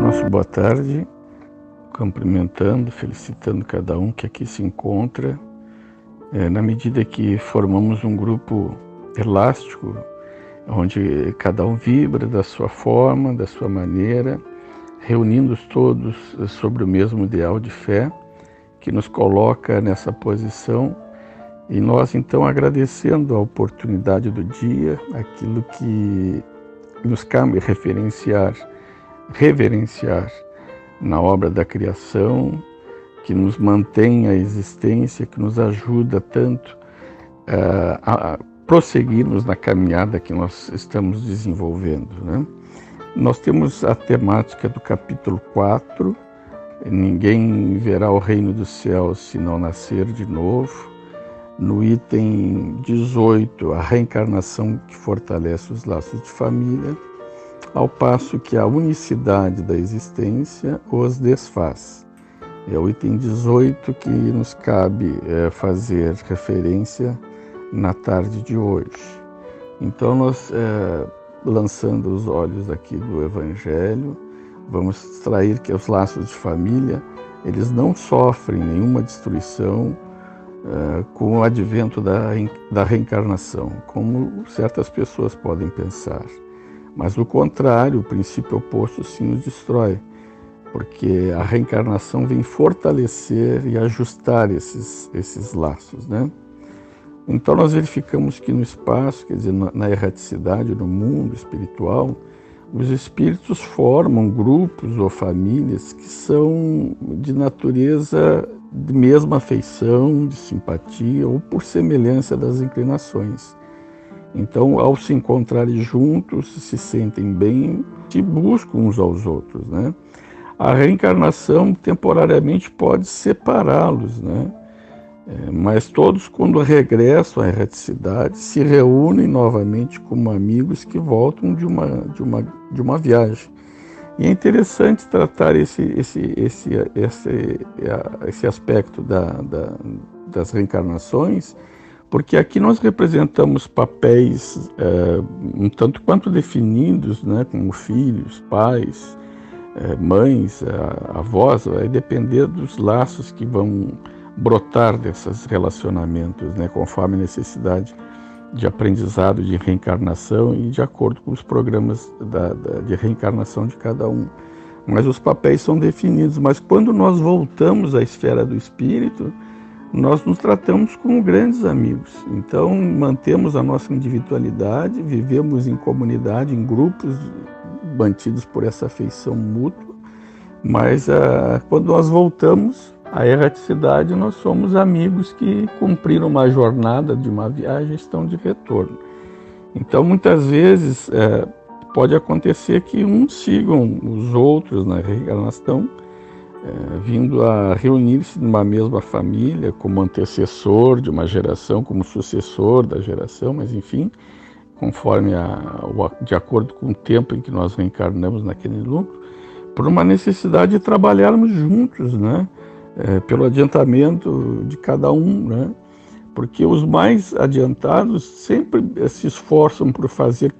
Nosso boa tarde, cumprimentando, felicitando cada um que aqui se encontra, na medida que formamos um grupo elástico, onde cada um vibra da sua forma, da sua maneira, reunindo-os todos sobre o mesmo ideal de fé, que nos coloca nessa posição, e nós então agradecendo a oportunidade do dia, aquilo que nos cabe reverenciar na obra da criação, que nos mantém a existência, que nos ajuda tanto a prosseguirmos na caminhada que nós estamos desenvolvendo, né? Nós temos a temática do capítulo 4, ninguém verá o reino dos céus se não nascer de novo. No item 18, a reencarnação que fortalece os laços de família, ao passo que a unicidade da existência os desfaz. É o item 18 que nos cabe fazer referência na tarde de hoje. Então nós, lançando os olhos aqui do Evangelho, vamos extrair que os laços de família, eles não sofrem nenhuma destruição com o advento da reencarnação, como certas pessoas podem pensar. Mas, o contrário, o princípio oposto sim os destrói, porque a reencarnação vem fortalecer e ajustar esses laços, né? Então, nós verificamos que no espaço, quer dizer, na erraticidade, no mundo espiritual, os espíritos formam grupos ou famílias que são de natureza de mesma afeição, de simpatia ou por semelhança das inclinações. Então, ao se encontrarem juntos, se sentem bem, se buscam uns aos outros, né? A reencarnação temporariamente pode separá-los, né? Mas todos, quando regressam à erraticidade, se reúnem novamente como amigos que voltam de uma viagem. E é interessante tratar esse aspecto das reencarnações, porque aqui nós representamos papéis um tanto quanto definidos, né, como filhos, pais, mães, avós, vai depender dos laços que vão brotar desses relacionamentos, né, conforme a necessidade de aprendizado, de reencarnação e de acordo com os programas de reencarnação de cada um. Mas os papéis são definidos, mas quando nós voltamos à esfera do espírito, nós nos tratamos como grandes amigos. Então, mantemos a nossa individualidade, vivemos em comunidade, em grupos mantidos por essa afeição mútua, mas quando nós voltamos à erraticidade, nós somos amigos que cumpriram uma jornada de uma viagem e estão de retorno. Então, muitas vezes, pode acontecer que uns sigam os outros na reencarnação, vindo a reunir-se numa mesma família, como antecessor de uma geração, como sucessor da geração, mas enfim, conforme de acordo com o tempo em que nós reencarnamos naquele núcleo, por uma necessidade de trabalharmos juntos, né? Pelo adiantamento de cada um, né? Porque os mais adiantados sempre se esforçam por fazer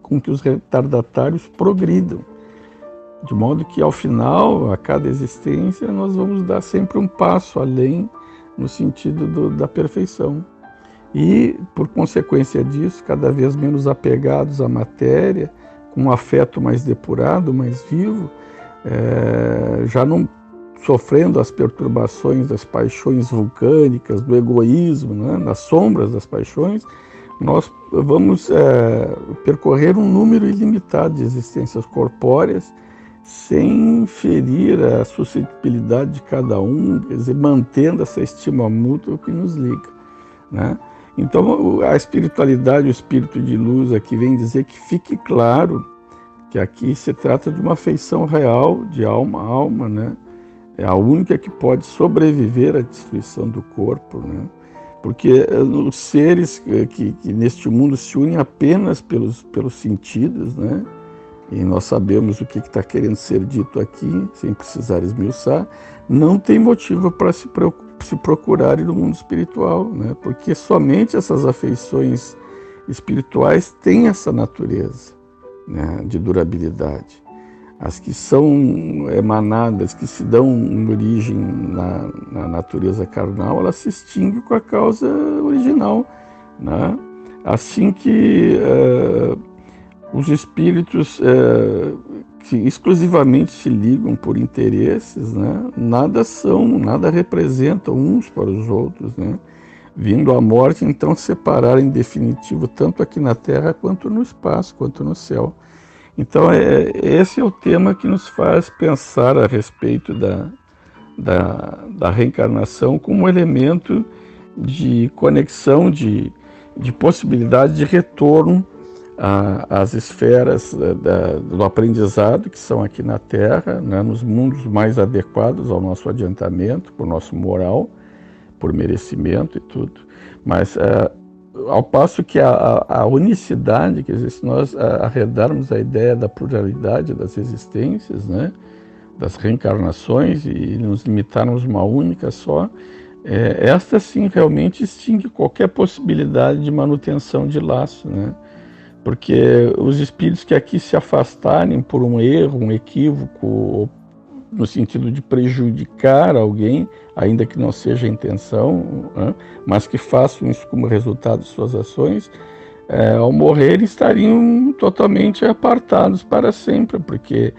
com que os retardatários progridam, de modo que, ao final, a cada existência, nós vamos dar sempre um passo além no sentido da perfeição. E, por consequência disso, cada vez menos apegados à matéria, com um afeto mais depurado, mais vivo, já não sofrendo as perturbações das paixões vulcânicas, do egoísmo, né, nas sombras das paixões, nós vamos percorrer um número ilimitado de existências corpóreas, sem ferir a suscetibilidade de cada um, quer dizer, mantendo essa estima mútua que nos liga, né? Então, a espiritualidade, o espírito de luz aqui vem dizer que fique claro que aqui se trata de uma afeição real, de alma a alma, né? É a única que pode sobreviver à destruição do corpo, né? Porque os seres que neste mundo se unem apenas pelos sentidos, né? E nós sabemos o que está querendo ser dito aqui, sem precisar esmiuçar, não tem motivo para se procurarem no mundo espiritual, né? Porque somente essas afeições espirituais têm essa natureza, né, de durabilidade. as que são emanadas, que se dão origem na natureza carnal, elas se extinguem com a causa original, né? Assim que os espíritos que exclusivamente se ligam por interesses, né, nada são, nada representam uns para os outros, né? Vindo a morte, então, separar em definitivo, tanto aqui na Terra, quanto no espaço, quanto no céu. Então, esse é o tema que nos faz pensar a respeito da reencarnação como elemento de conexão, de possibilidade de retorno às esferas do aprendizado que são aqui na Terra, né, nos mundos mais adequados ao nosso adiantamento, para o nosso moral, por merecimento e tudo. Mas ao passo que a unicidade, quer dizer, se nós arredarmos a ideia da pluralidade das existências, né, das reencarnações, e nos limitarmos a uma única só, esta sim realmente extingue qualquer possibilidade de manutenção de laço, né? Porque os espíritos que aqui se afastarem por um erro, um equívoco, no sentido de prejudicar alguém, ainda que não seja a intenção, né, mas que façam isso como resultado de suas ações, ao morrer estariam totalmente apartados para sempre, porque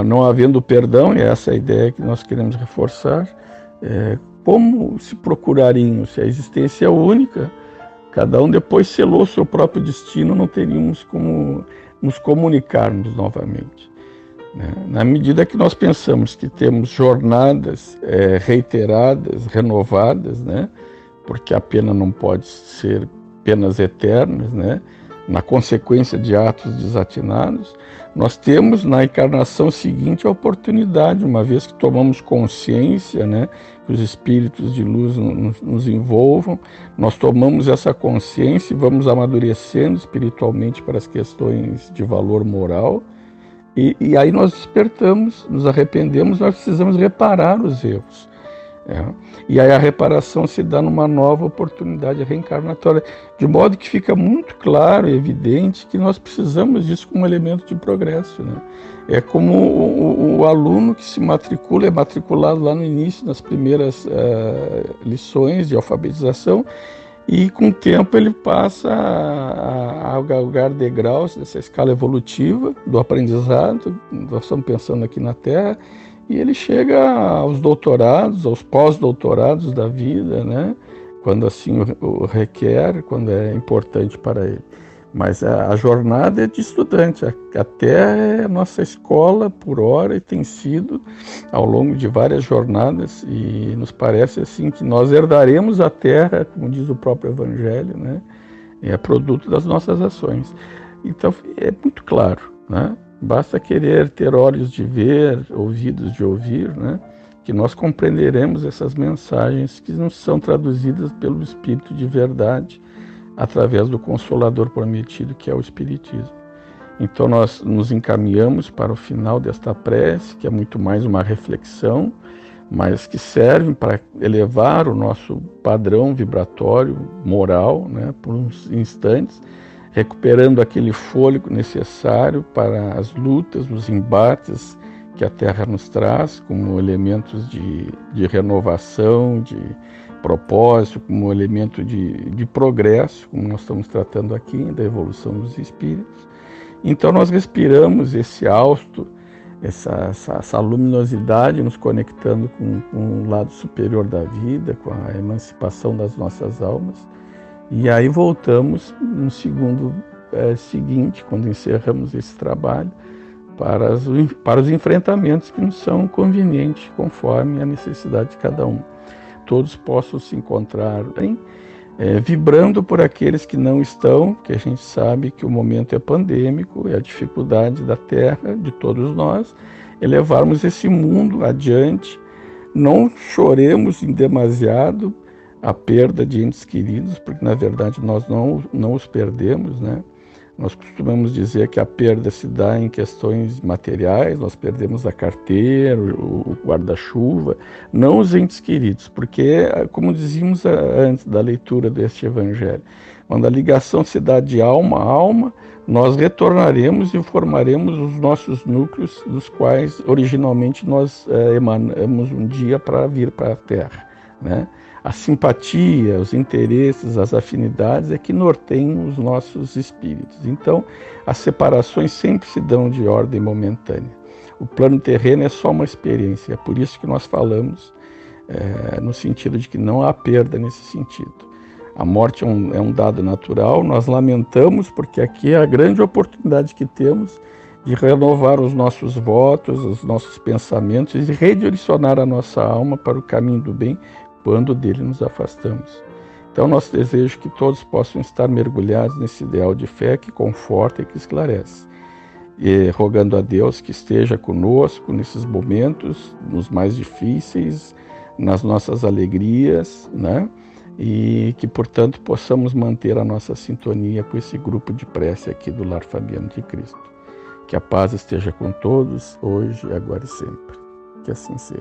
não havendo perdão, e essa é a ideia que nós queremos reforçar, como se procurariam, se a existência é única, cada um depois selou seu próprio destino, não teríamos como nos comunicarmos novamente. Na medida que nós pensamos que temos jornadas reiteradas, renovadas, né, porque a pena não pode ser penas eternas, né, na consequência de atos desatinados, nós temos na encarnação seguinte a oportunidade, uma vez que tomamos consciência, né, que os espíritos de luz nos envolvam, nós tomamos essa consciência e vamos amadurecendo espiritualmente para as questões de valor moral. E aí nós despertamos, nos arrependemos, nós precisamos reparar os erros. E aí a reparação se dá numa nova oportunidade reencarnatória, de modo que fica muito claro e evidente que nós precisamos disso como elemento de progresso, né? É como o aluno que se matricula, é matriculado lá no início, nas primeiras lições de alfabetização, e com o tempo ele passa a galgar degraus dessa escala evolutiva do aprendizado. Nós estamos pensando aqui na Terra, e ele chega aos doutorados, aos pós-doutorados da vida, né? Quando assim o requer, quando é importante para ele. Mas a jornada é de estudante. A Terra é a nossa escola por hora, e tem sido ao longo de várias jornadas, e nos parece assim que nós herdaremos a Terra, como diz o próprio Evangelho, né? É produto das nossas ações. Então é muito claro, né? Basta querer ter olhos de ver, ouvidos de ouvir, né, que nós compreenderemos essas mensagens que nos são traduzidas pelo Espírito de verdade, através do Consolador prometido, que é o Espiritismo. Então nós nos encaminhamos para o final desta prece, que é muito mais uma reflexão, mas que serve para elevar o nosso padrão vibratório, moral, né, por uns instantes, recuperando aquele fôlego necessário para as lutas, os embates que a Terra nos traz, como elementos de renovação, de propósito, como elemento de progresso, como nós estamos tratando aqui, da evolução dos espíritos. Então nós respiramos esse hausto, essa luminosidade, nos conectando com o lado superior da vida, com a emancipação das nossas almas. E aí voltamos no segundo seguinte, quando encerramos esse trabalho, para os enfrentamentos que nos são convenientes, conforme a necessidade de cada um. Todos possam se encontrar vibrando por aqueles que não estão, porque a gente sabe que o momento é pandêmico, é a dificuldade da Terra, de todos nós, é levarmos esse mundo adiante. Não choremos em demasiado a perda de entes queridos, porque na verdade nós não os perdemos, né? Nós costumamos dizer que a perda se dá em questões materiais, nós perdemos a carteira, o guarda-chuva, não os entes queridos, porque, como dizíamos antes da leitura deste evangelho, quando a ligação se dá de alma a alma, nós retornaremos e formaremos os nossos núcleos, dos quais originalmente nós emanamos um dia para vir para a Terra, né? A simpatia, os interesses, as afinidades é que norteiam os nossos espíritos. Então, as separações sempre se dão de ordem momentânea. O plano terreno é só uma experiência, é por isso que nós falamos no sentido de que não há perda nesse sentido. A morte é um dado natural, nós lamentamos porque aqui é a grande oportunidade que temos de renovar os nossos votos, os nossos pensamentos e redirecionar a nossa alma para o caminho do bem, quando dele nos afastamos. Então, nosso desejo é que todos possam estar mergulhados nesse ideal de fé que conforta e que esclarece. E rogando a Deus que esteja conosco nesses momentos, nos mais difíceis, nas nossas alegrias, né? E que, portanto, possamos manter a nossa sintonia com esse grupo de prece aqui do Lar Fabiano de Cristo. Que a paz esteja com todos, hoje, agora e sempre. Que assim seja.